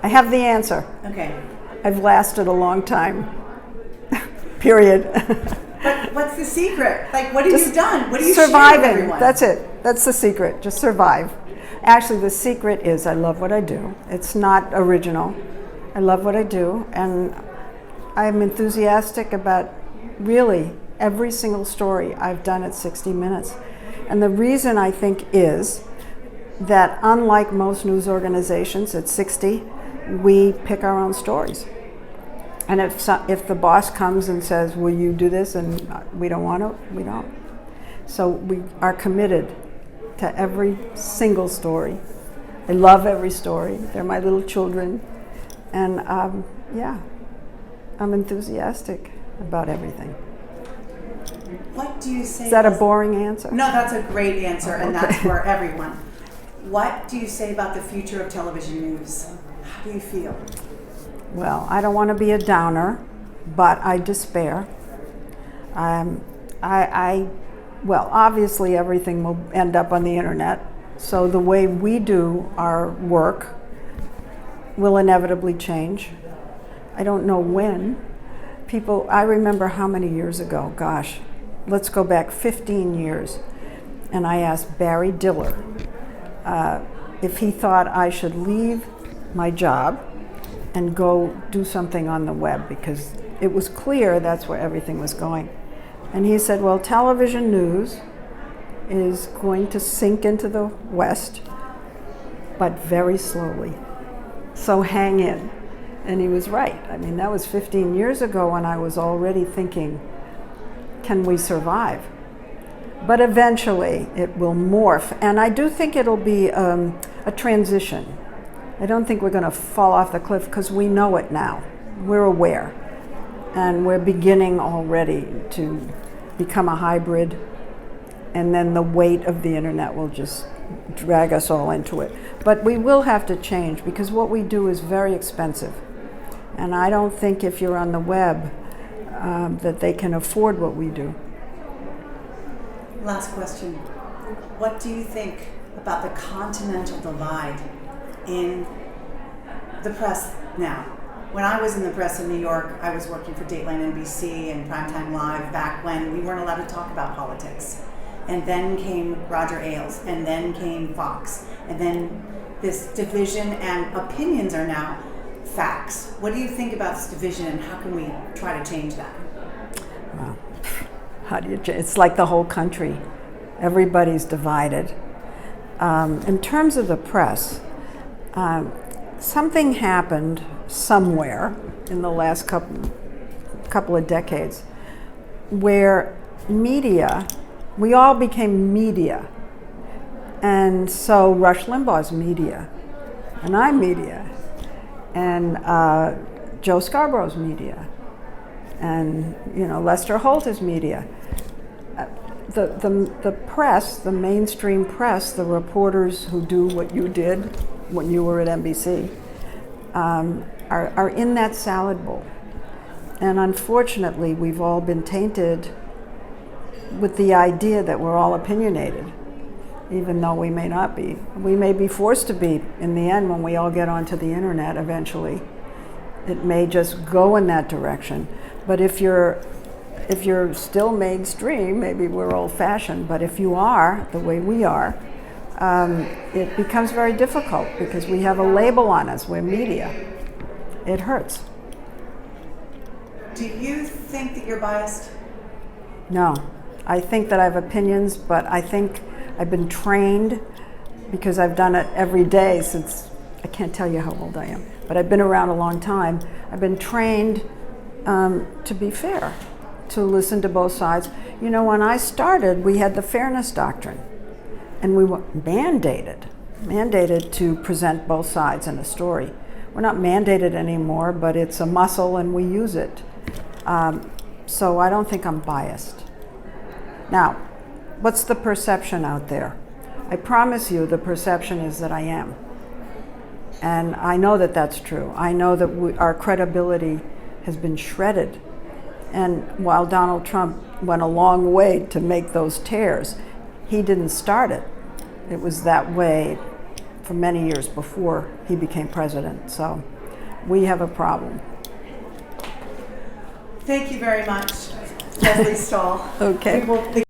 I have the answer. Okay. I've lasted a long time. Period. But what's the secret? Like, what have you done? What do you surviving. share with everyone? That's it. That's the secret. Just survive. Actually, the secret is I love what I do. It's not original. I love what I do, and I'm enthusiastic about really every single story I've done at 60 Minutes. And the reason I think is that unlike most news organizations at 60, we pick our own stories. And if the boss comes and says, will you do this, and we don't want to, we don't. So we are committed to every single story. I love every story. They're my little children. And yeah, I'm enthusiastic about everything. What do you say? Is that a boring answer? No, that's a great answer, and Okay. that's for everyone. What do you say about the future of television news? How do you feel? Well, I don't want to be a downer, but I despair. Well, obviously everything will end up on the internet, so the way we do our work will inevitably change. I don't know when. I remember how many years ago, gosh, let's go back 15 years, and I asked Barry Diller if he thought I should leave my job and go do something on the web, because it was clear that's where everything was going. And he said, well, television news is going to sink into the West, but very slowly. So hang in. And he was right. I mean, that was 15 years ago, and I was already thinking, can we survive? But eventually it will morph. And I do think it'll be a transition. I don't think we're going to fall off the cliff, because we know it now. We're aware. And we're beginning already to become a hybrid. And then the weight of the internet will just drag us all into it. But we will have to change, because what we do is very expensive. And I don't think if you're on the web that they can afford what we do. Last question. What do you think about the continental divide in the press now? When I was in the press in New York, I was working for Dateline NBC and Primetime Live back when we weren't allowed to talk about politics. And then came Roger Ailes, and then came Fox. And then this division and opinions are now facts. What do you think about this division, and how can we try to change that? Well, how do you change? It's like the whole country. Everybody's divided. In terms of the press, something happened somewhere in the last couple of decades where media, we all became media. And so Rush Limbaugh's media, and I'm media, and Joe Scarborough's media, and Lester Holt is media. The press, the mainstream press, the reporters who do what you did when you were at NBC, are in that salad bowl. And unfortunately, we've all been tainted with the idea that we're all opinionated, even though we may not be. We may be forced to be in the end when we all get onto the internet eventually. It may just go in that direction. But if you're still mainstream, maybe we're old-fashioned, but if you are the way we are, it becomes very difficult because we have a label on us. We're media. It hurts. Do you think that you're biased? No. I think that I have opinions, but I think I've been trained, because I've done it every day since, I can't tell you how old I am, but I've been around a long time. I've been trained to be fair, to listen to both sides. When I started, we had the fairness doctrine, and we were mandated to present both sides in a story. We're not mandated anymore, but it's a muscle and we use it. So I don't think I'm biased. Now, what's the perception out there? I promise you the perception is that I am. And I know that that's true. I know that our credibility has been shredded. And while Donald Trump went a long way to make those tears, he didn't start it. It was that way for many years before he became president. So we have a problem. Thank you very much, Lesley Stahl. Okay. We will